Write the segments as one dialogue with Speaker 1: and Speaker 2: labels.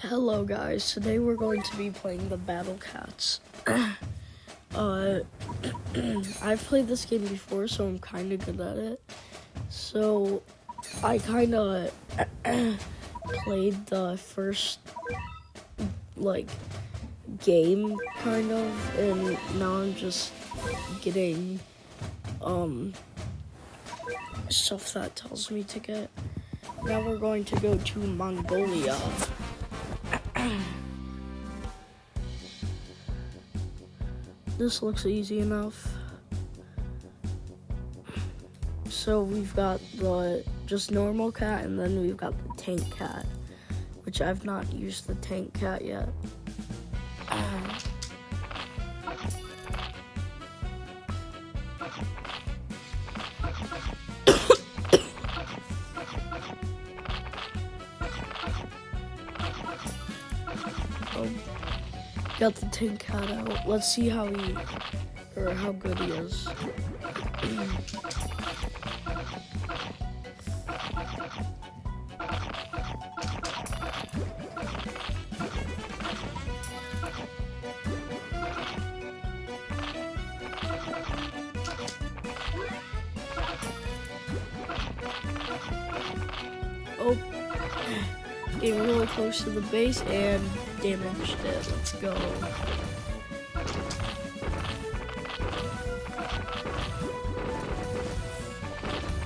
Speaker 1: Hello guys, today we're going to be playing the Battle Cats. I've played this game before, so I'm kind of good at it. So I kind of played the first game kind of, and now I'm just getting stuff that tells me to get. Now we're going to go to Mongolia. This looks easy enough. So we've got the just normal cat, and then we've got the tank cat, which I've not used the tank cat yet. Got the tank cat out. Let's see how good he is. Oh, getting really close to the base and damaged it. Let's go.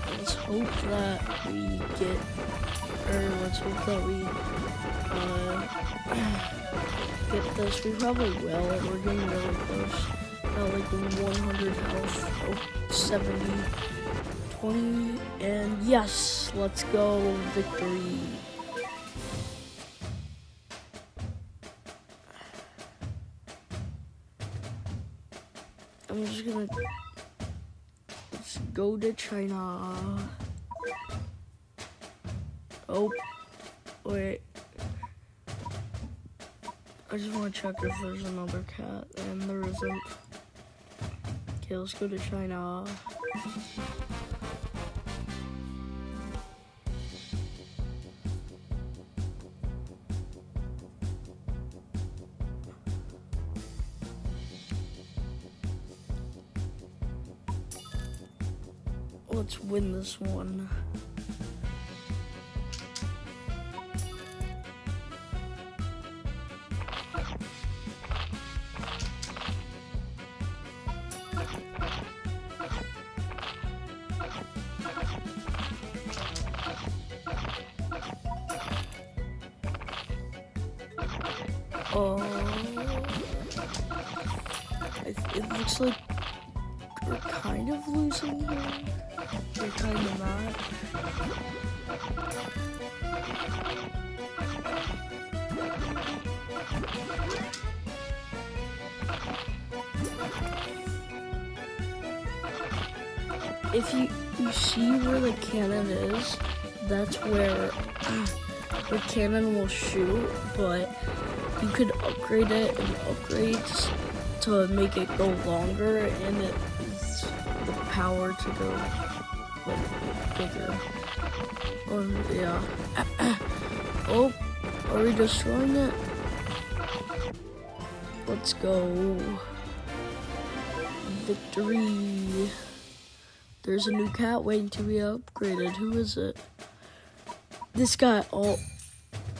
Speaker 1: Let's hope that we get this. We probably will. We're getting really close. Got like 100 health. Oh, 70, 20, and yes, let's go. Victory. I'm just gonna let's go to China. Oh, wait. I just want to check if there's another cat, and there isn't. Okay, let's go to China. Let's win this one. It looks like we're kind of losing here. We're kind of not. If you see where the cannon is, that's where the cannon will shoot, but you could upgrade it and upgrades to make it go longer, and it is the power to go bigger. Yeah. Oh, are we destroying it? Let's go. Victory. There's a new cat waiting to be upgraded. Who is it? This guy. Oh,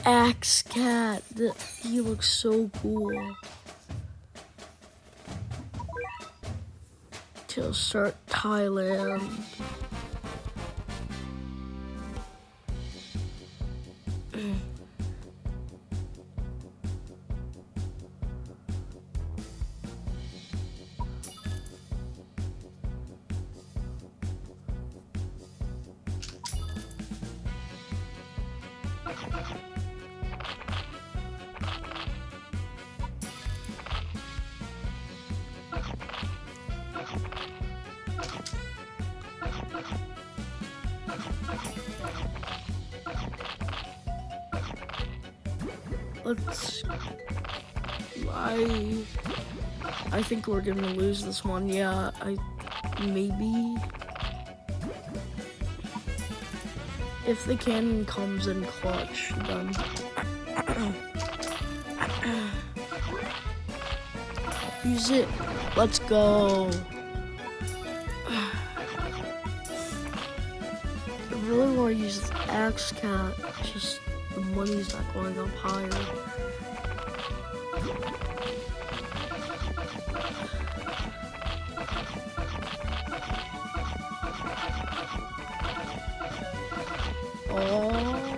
Speaker 1: Axe Cat. He looks so cool. To start Thailand. I think we're gonna lose this one. Yeah, maybe. If the cannon comes in clutch, then Use it. Let's go. I really want to use the Axe Cat. Just the money's not going up higher. Oh,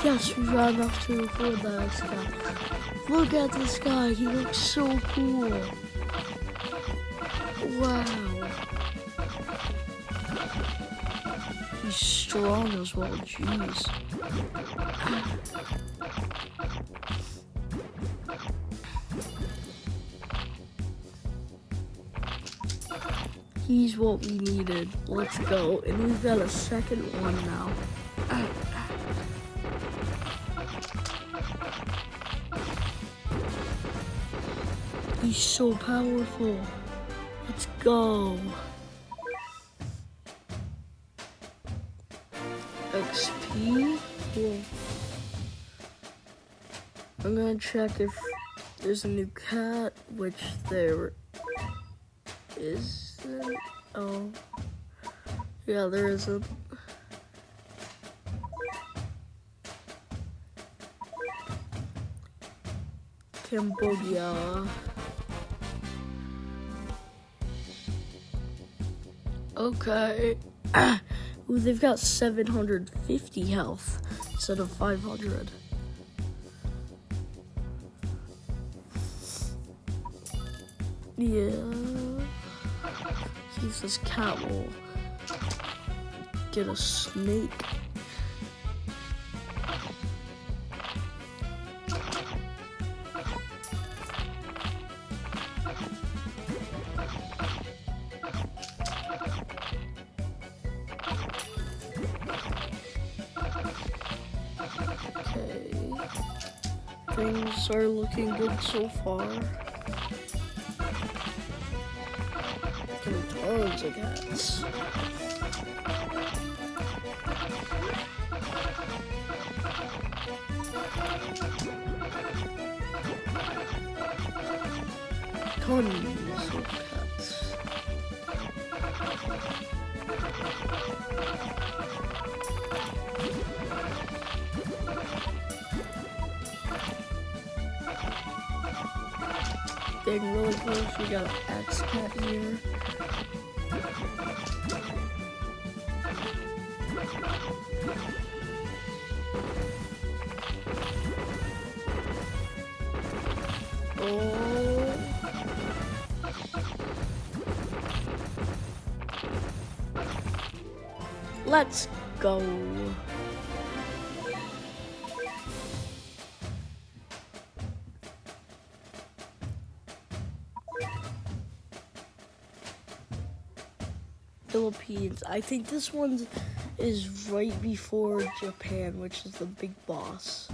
Speaker 1: yes, we got enough to afford the Axe Cat. Look at this guy, he looks so cool. Wow. He's strong as well, jeez. He's what we needed. Let's go. And we've got a second one now. He's so powerful. Let's go. XP. Cool. I'm gonna check if there's a new cat, which there isn't. Oh. Yeah, there isn't. Cambodia. Okay. Ooh, they've got 750 health instead of 500. Yeah. See if this cat will get a snake. Okay. Things are looking good so far. Tons of cats. Tons of cats. Getting really close. We got an Axe Cat here. Oh. Let's go. Philippines. I think this one is right before Japan, which is the big boss.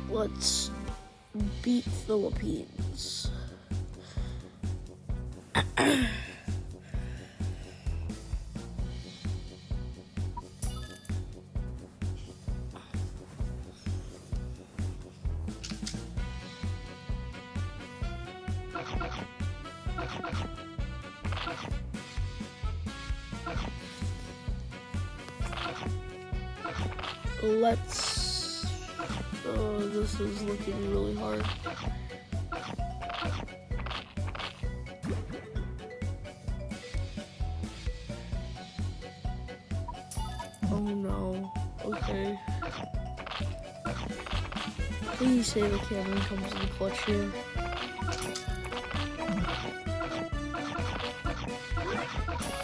Speaker 1: Let's beat Philippines. Let's... Oh, this is looking really hard. Oh no. Okay. Please say the cannon comes in clutch here.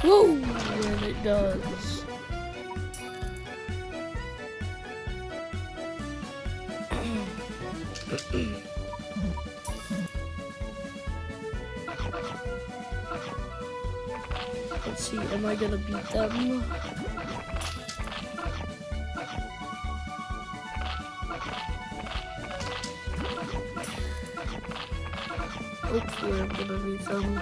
Speaker 1: Whoa! And it does. Let's see, am I gonna beat them? Hopefully I'm gonna meet them.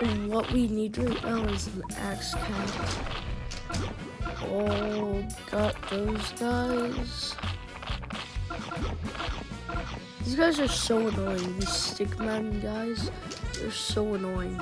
Speaker 1: And what we need right now is an axe cat. Oh, got those guys. These guys are so annoying. These stickman guys, they're so annoying.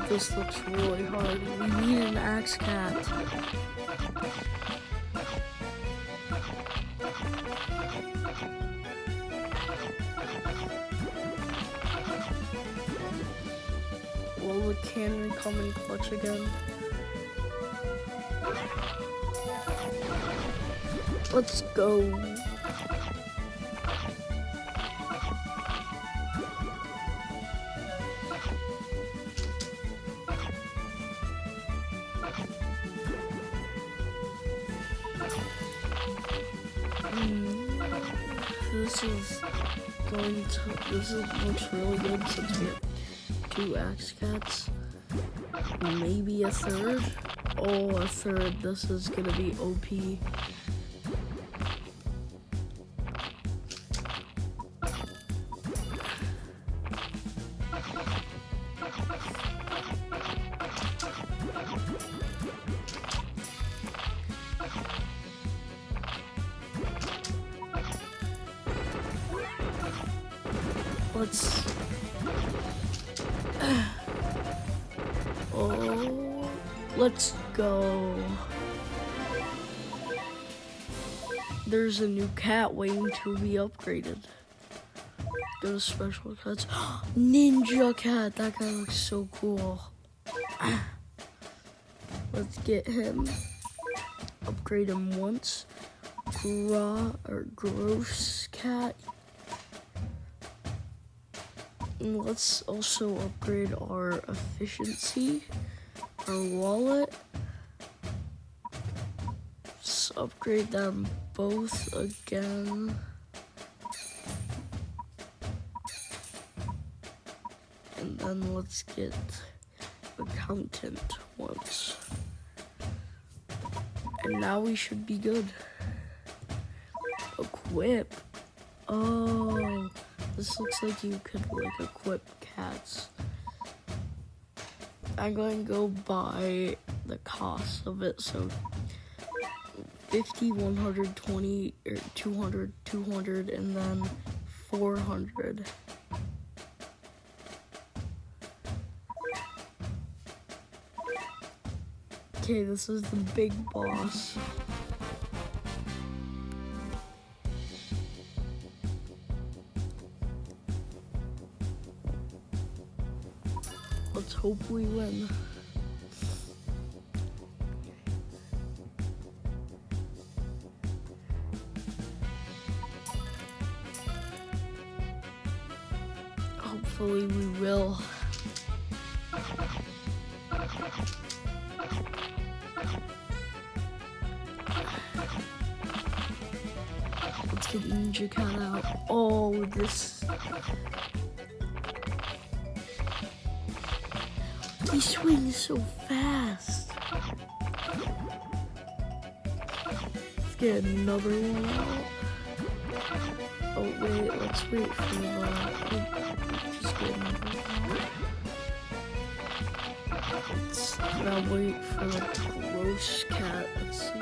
Speaker 1: This looks really hard. We need an axe cat. Will the cannon come in clutch again? Let's go. This looks really good since we have 2 axe cats. Maybe a third. Oh, a third. This is gonna be OP. Let's go. There's a new cat waiting to be upgraded. Go to special cats. Ninja cat. That guy looks so cool. Let's get him. Upgrade him once. Gross cat. And let's also upgrade our efficiency. Our wallet. Let's upgrade them both again. And then let's get accountant once. And now we should be good. Equip. Oh, this looks like you could like equip cats. I'm going to go by the cost of it, so 50, 120, or 200, 200, and then 400. Okay, this is the big boss. Let's hope we win. Hopefully we will. Let's get Ninja Cat out. Oh, this. He swings so fast. Let's get another one out. Oh wait, let's wait for just get another one. Let's now wait for the gross cat. Let's see.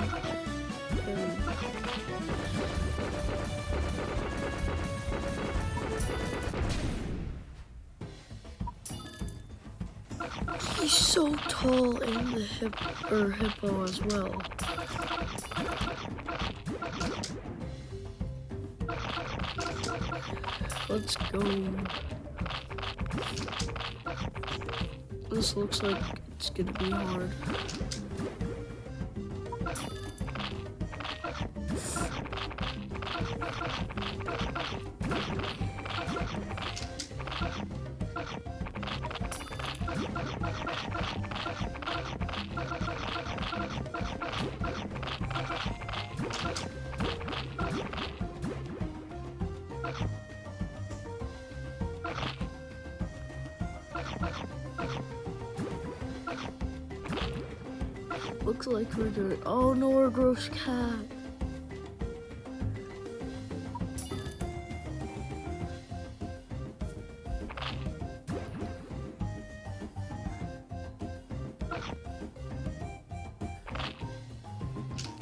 Speaker 1: He's so tall and the hippo as well. Let's go. This looks like it's gonna be hard. Looks like we're doing. Oh no, our gross cat.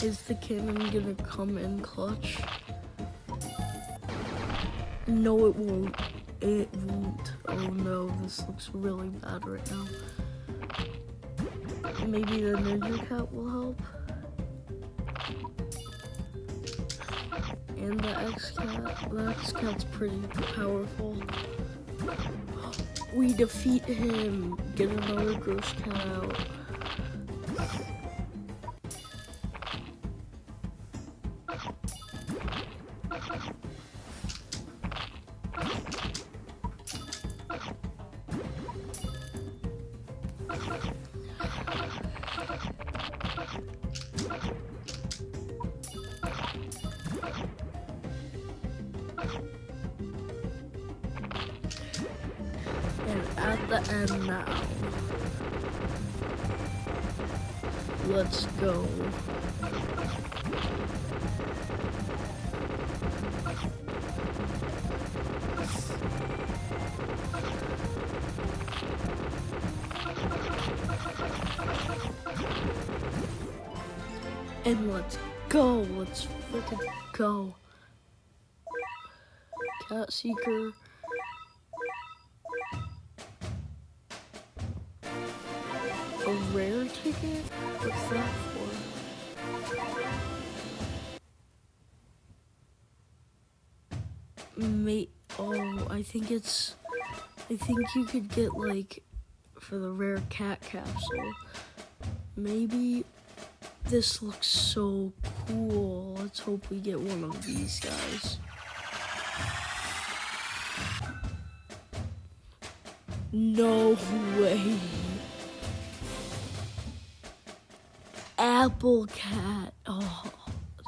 Speaker 1: Is the cannon gonna come in clutch? No, it won't. It won't. Oh no, this looks really bad right now. Maybe the Ninja Cat will help. And the X-Cat. The X-Cat's pretty powerful. We defeat him. Get another gross cat out. And at the end now. Let's go. And let's go. Let's freaking go. Cat Seeker. A rare ticket? What's that for? Oh, I think you could get like for the rare cat capsule. Maybe this looks so cool. Let's hope we get one of these guys. No way. Apple Cat. Oh,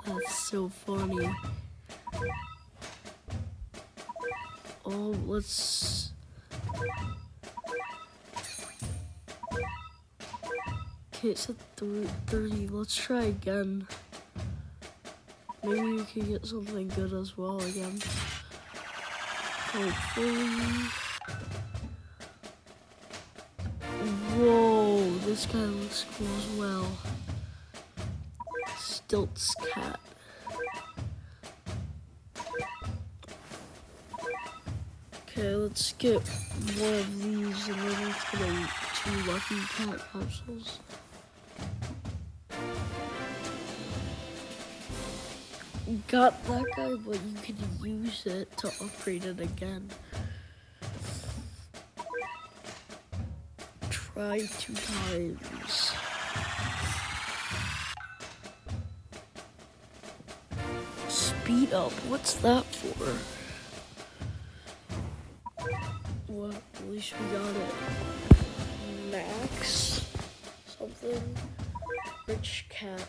Speaker 1: that's so funny. Oh, let's... Okay, it's at 30. Let's try again. Maybe we can get something good as well again. Hopefully. Whoa, this guy looks cool as well. Stilts Cat. Okay, let's get one of these and then let's get 2 lucky cat capsules. Got that guy, but you could use it to upgrade it again. Try 2 times. Speed up, what's that for? Well, at least we got it. Max something. Rich Cat.